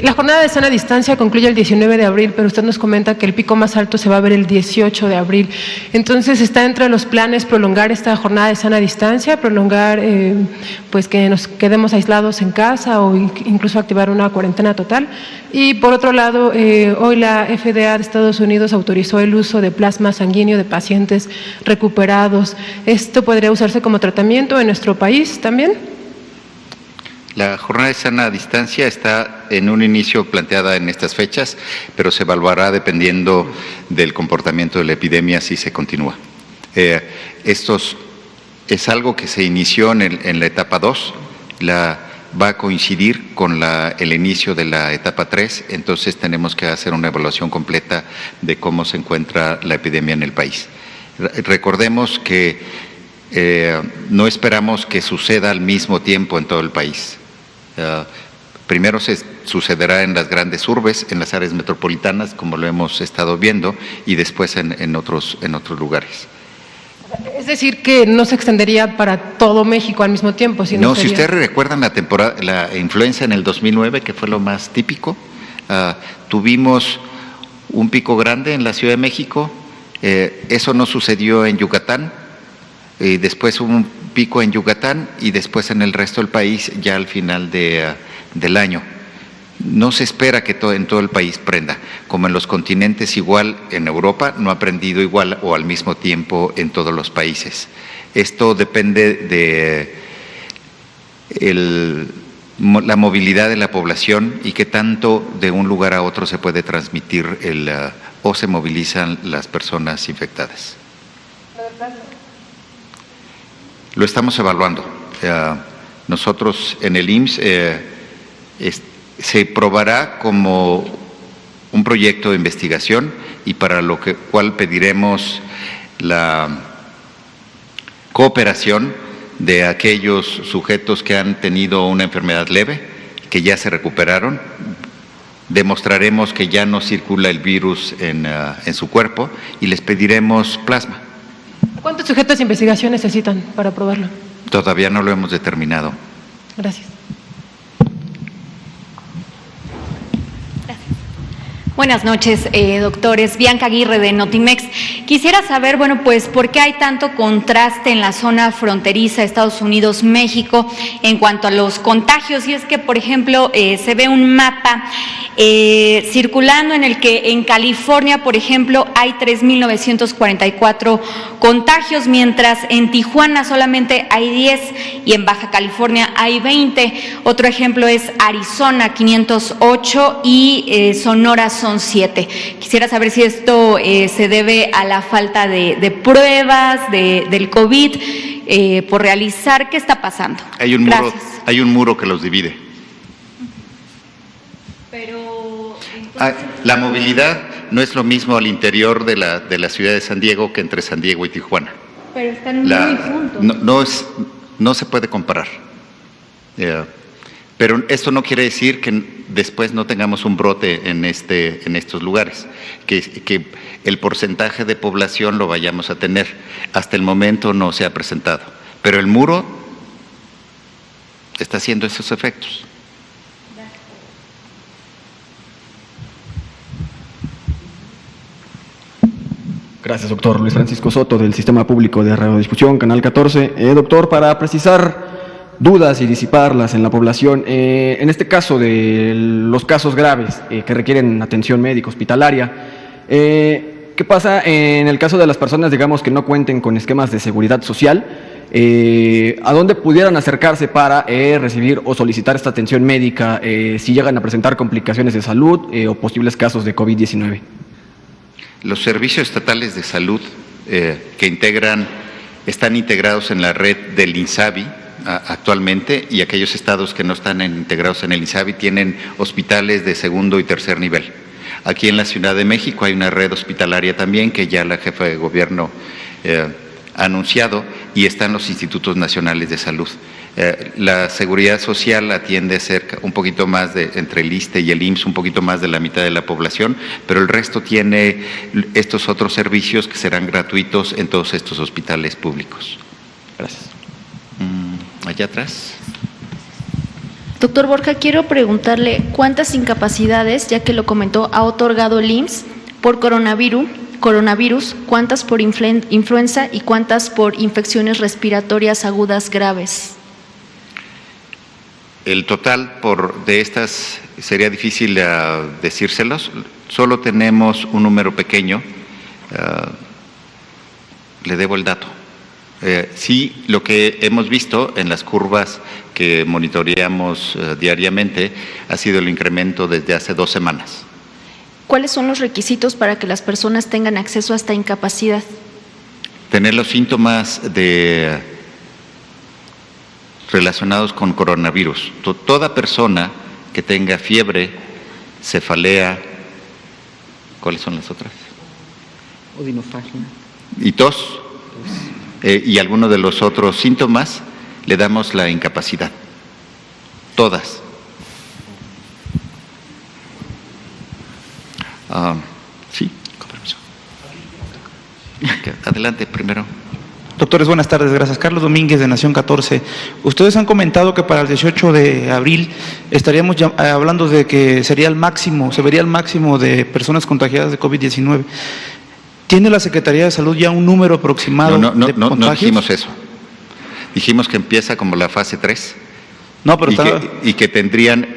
La jornada de sana distancia concluye el 19 de abril, pero usted nos comenta que el pico más alto se va a ver el 18 de abril. Entonces, ¿está entre los planes prolongar esta jornada de sana distancia, prolongar pues que nos quedemos aislados en casa o incluso activar una cuarentena total? Y por otro lado, hoy la FDA de Estados Unidos autorizó el uso de plasma sanguíneo de pacientes recuperados. ¿Esto podría usarse como tratamiento en nuestro país también?
La jornada de sana distancia está en un inicio planteada en estas fechas, pero se evaluará dependiendo del comportamiento de la epidemia si se continúa. Es algo que se inició en la etapa 2, va a coincidir con el inicio de la etapa 3, entonces tenemos que hacer una evaluación completa de cómo se encuentra la epidemia en el país. Recordemos que no esperamos que suceda al mismo tiempo en todo el país. Primero sucederá en las grandes urbes, en las áreas metropolitanas, como lo hemos estado viendo, y después en otros lugares.
Es decir, que no se extendería para todo México al mismo tiempo.
No, si ustedes recuerdan la influenza en el 2009, que fue lo más típico, tuvimos un pico grande en la Ciudad de México, eso no sucedió en Yucatán, después hubo un pico en Yucatán y después en el resto del país ya al final del año. No se espera que en todo el país prenda, como en los continentes igual, en Europa no ha prendido igual o al mismo tiempo en todos los países. Esto depende de la movilidad de la población y qué tanto de un lugar a otro se puede transmitir o se movilizan las personas infectadas. Lo estamos evaluando. Nosotros en el IMSS se probará como un proyecto de investigación y para lo cual pediremos la cooperación de aquellos sujetos que han tenido una enfermedad leve, que ya se recuperaron. Demostraremos que ya no circula el virus en su cuerpo y les pediremos plasma.
¿Cuántos sujetos de investigación necesitan para probarlo?
Todavía no lo hemos determinado.
Gracias.
Buenas noches, doctores. Bianca Aguirre de Notimex. Quisiera saber, bueno, pues, ¿por qué hay tanto contraste en la zona fronteriza Estados Unidos-México en cuanto a los contagios? Y es que, por ejemplo, se ve un mapa circulando en el que en California, por ejemplo, hay 3.944 contagios, mientras en Tijuana solamente hay 10 y en Baja California hay 20. Otro ejemplo es Arizona, 508 y Sonora son 7. Quisiera saber si esto se debe a la falta de pruebas del COVID por realizar. ¿Qué está pasando?
Hay un muro que los divide.
Pero
la movilidad no es lo mismo al interior de la ciudad de San Diego que entre San Diego y Tijuana.
Pero están muy juntos.
No se puede comparar. Pero esto no quiere decir que después no tengamos un brote en estos lugares, que el porcentaje de población lo vayamos a tener. Hasta el momento no se ha presentado, pero el muro está haciendo esos efectos.
Gracias, doctor. Luis Francisco Soto, del Sistema Público de Radiodifusión, Canal 14. Doctor, para precisar dudas y disiparlas en la población, en este caso de los casos graves que requieren atención médica hospitalaria, ¿qué pasa en el caso de las personas, digamos, que no cuenten con esquemas de seguridad social? ¿A dónde pudieran acercarse para recibir o solicitar esta atención médica si llegan a presentar complicaciones de salud o posibles casos de COVID-19?
Los servicios estatales de salud están integrados en la red del INSABI actualmente, y aquellos estados que no están integrados en el INSABI tienen hospitales de segundo y tercer nivel. Aquí en la Ciudad de México hay una red hospitalaria también que ya la jefa de gobierno ha anunciado, y están los institutos nacionales de salud. La seguridad social atiende cerca un poquito más entre el ISSSTE y el IMSS, un poquito más de la mitad de la población, pero el resto tiene estos otros servicios que serán gratuitos en todos estos hospitales públicos. Gracias. Allá atrás.
Doctor Borja, quiero preguntarle cuántas incapacidades, ya que lo comentó, ha otorgado el IMSS por coronavirus, cuántas por influenza y cuántas por infecciones respiratorias agudas graves.
El total de estas sería difícil decírselos. Solo tenemos un número pequeño. Le debo el dato. Sí, lo que hemos visto en las curvas que monitoreamos diariamente ha sido el incremento desde hace 2 semanas.
¿Cuáles son los requisitos para que las personas tengan acceso a esta incapacidad?
tener los síntomas relacionados con coronavirus. Toda persona que tenga fiebre, cefalea, ¿cuáles son las otras?
Odinofagia.
Y tos, y alguno de los otros síntomas, le damos la incapacidad. Todas. Sí. Con permiso. Adelante, primero.
Doctores, buenas tardes. Gracias. Carlos Domínguez, de Nación 14. Ustedes han comentado que para el 18 de abril estaríamos hablando de que sería el máximo, se vería el máximo de personas contagiadas de COVID-19. ¿Tiene la Secretaría de Salud ya un número aproximado de contagios?
No dijimos eso. Dijimos que empieza como la fase 3.
No, pero
y que tendrían,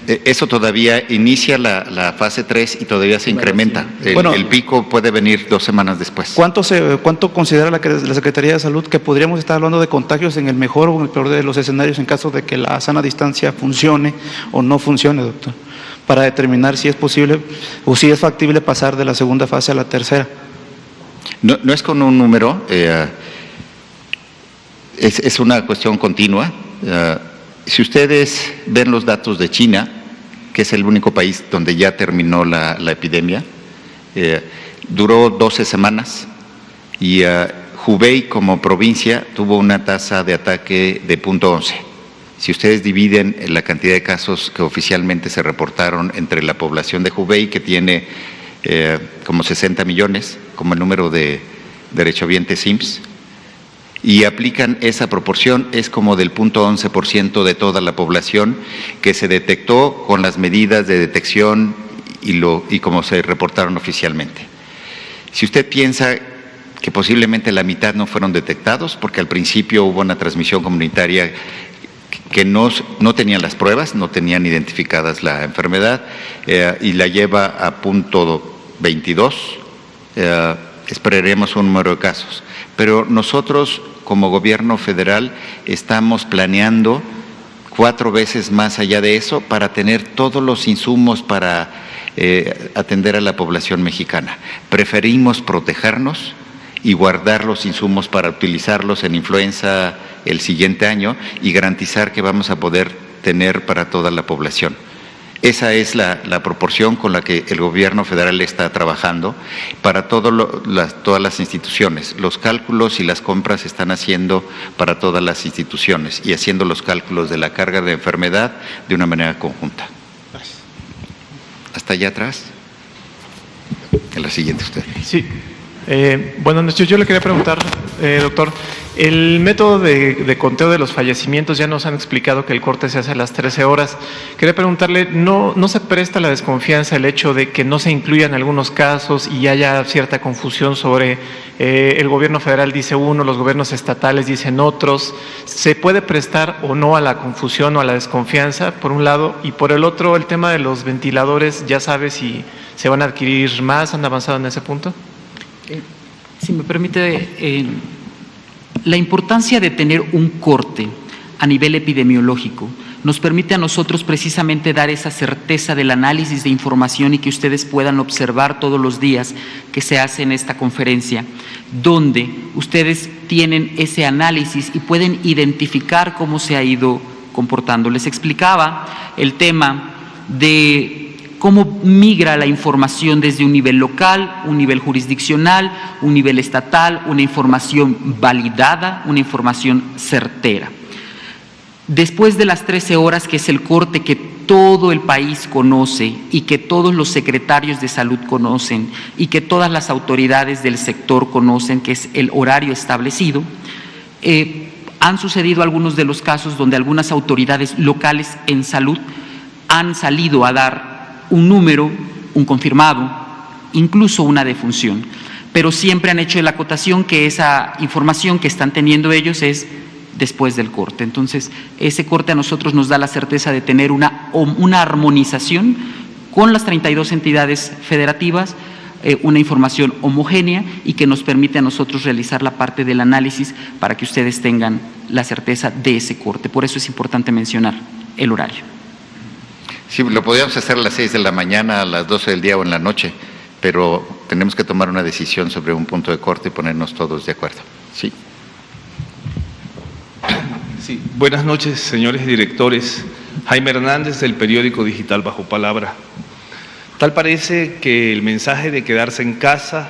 eso todavía inicia la fase 3 y todavía se incrementa. El pico puede venir 2 semanas después.
¿Cuánto considera la Secretaría de Salud que podríamos estar hablando de contagios en el mejor o en el peor de los escenarios en caso de que la sana distancia funcione o no funcione, doctor? Para determinar si es posible o si es factible pasar de la segunda fase a la tercera.
No es con un número, es una cuestión continua. Si ustedes ven los datos de China, que es el único país donde ya terminó la epidemia, duró 12 semanas y Hubei como provincia tuvo una tasa de ataque de 0.11. Si ustedes dividen la cantidad de casos que oficialmente se reportaron entre la población de Hubei, que tiene como 60 millones, como el número de derechohabientes IMSS, y aplican esa proporción, es como del 0.11% de toda la población que se detectó con las medidas de detección y como se reportaron oficialmente. Si usted piensa que posiblemente la mitad no fueron detectados, porque al principio hubo una transmisión comunitaria que no tenían las pruebas, no tenían identificadas la enfermedad, y la lleva a 0.22, esperaremos un número de casos. Pero nosotros, como gobierno federal, estamos planeando 4 veces más allá de eso para tener todos los insumos para atender a la población mexicana. Preferimos protegernos y guardar los insumos para utilizarlos en influenza el siguiente año y garantizar que vamos a poder tener para toda la población. Esa es la proporción con la que el gobierno federal está trabajando para todas las instituciones. Los cálculos y las compras se están haciendo para todas las instituciones y haciendo los cálculos de la carga de enfermedad de una manera conjunta. Gracias. ¿Hasta allá atrás? En la siguiente usted.
Sí. Buenas noches. Yo le quería preguntar, doctor, el método de conteo de los fallecimientos, ya nos han explicado que el corte se hace a las 13 horas. Quería preguntarle, ¿no se presta la desconfianza el hecho de que no se incluyan algunos casos y haya cierta confusión sobre el gobierno federal dice uno, los gobiernos estatales dicen otros? ¿Se puede prestar o no a la confusión o a la desconfianza, por un lado? Y por el otro, el tema de los ventiladores, ¿ya sabe si se van a adquirir más? ¿Han avanzado en ese punto?
Si me permite, la importancia de tener un corte a nivel epidemiológico nos permite a nosotros precisamente dar esa certeza del análisis de información y que ustedes puedan observar todos los días que se hace en esta conferencia, donde ustedes tienen ese análisis y pueden identificar cómo se ha ido comportando. Les explicaba el tema de cómo migra la información desde un nivel local, un nivel jurisdiccional, un nivel estatal, una información validada, una información certera. Después de las 13 horas, que es el corte que todo el país conoce y que todos los secretarios de salud conocen y que todas las autoridades del sector conocen, que es el horario establecido, han sucedido algunos de los casos donde algunas autoridades locales en salud han salido a dar un número, un confirmado, incluso una defunción, pero siempre han hecho la acotación que esa información que están teniendo ellos es después del corte. Entonces, ese corte a nosotros nos da la certeza de tener una armonización con las 32 entidades federativas, una información homogénea y que nos permite a nosotros realizar la parte del análisis para que ustedes tengan la certeza de ese corte. Por eso es importante mencionar el horario.
Sí, lo podíamos hacer a las 6 de la mañana, a las 12 del día o en la noche, pero tenemos que tomar una decisión sobre un punto de corte y ponernos todos de acuerdo. ¿Sí?
Sí. Buenas noches, señores directores. Jaime Hernández, del periódico digital Bajo Palabra. Tal parece que el mensaje de quedarse en casa,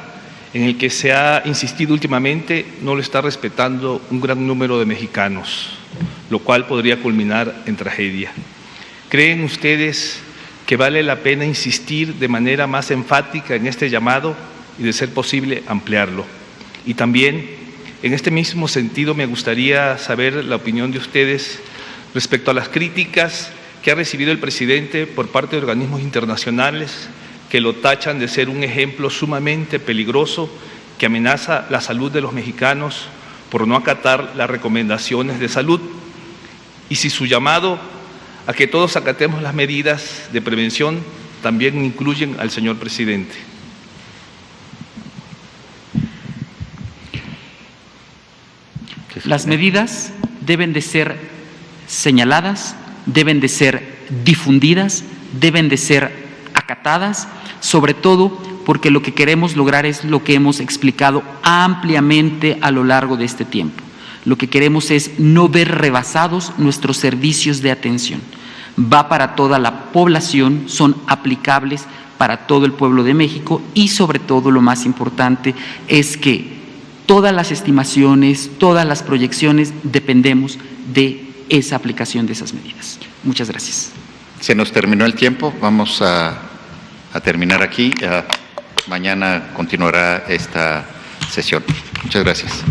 en el que se ha insistido últimamente, no lo está respetando un gran número de mexicanos, lo cual podría culminar en tragedia. ¿Creen ustedes que vale la pena insistir de manera más enfática en este llamado y, de ser posible, ampliarlo? Y también, en este mismo sentido, me gustaría saber la opinión de ustedes respecto a las críticas que ha recibido el presidente por parte de organismos internacionales que lo tachan de ser un ejemplo sumamente peligroso que amenaza la salud de los mexicanos por no acatar las recomendaciones de salud, y si su llamado a que todos acatemos las medidas de prevención también incluyen al señor presidente.
Las medidas deben de ser señaladas, deben de ser difundidas, deben de ser acatadas, sobre todo porque lo que queremos lograr es lo que hemos explicado ampliamente a lo largo de este tiempo. Lo que queremos es no ver rebasados nuestros servicios de atención. Va para toda la población, son aplicables para todo el pueblo de México y, sobre todo, lo más importante es que todas las estimaciones, todas las proyecciones dependemos de esa aplicación de esas medidas. Muchas gracias.
Se nos terminó el tiempo, vamos a terminar aquí. Mañana continuará esta sesión. Muchas gracias.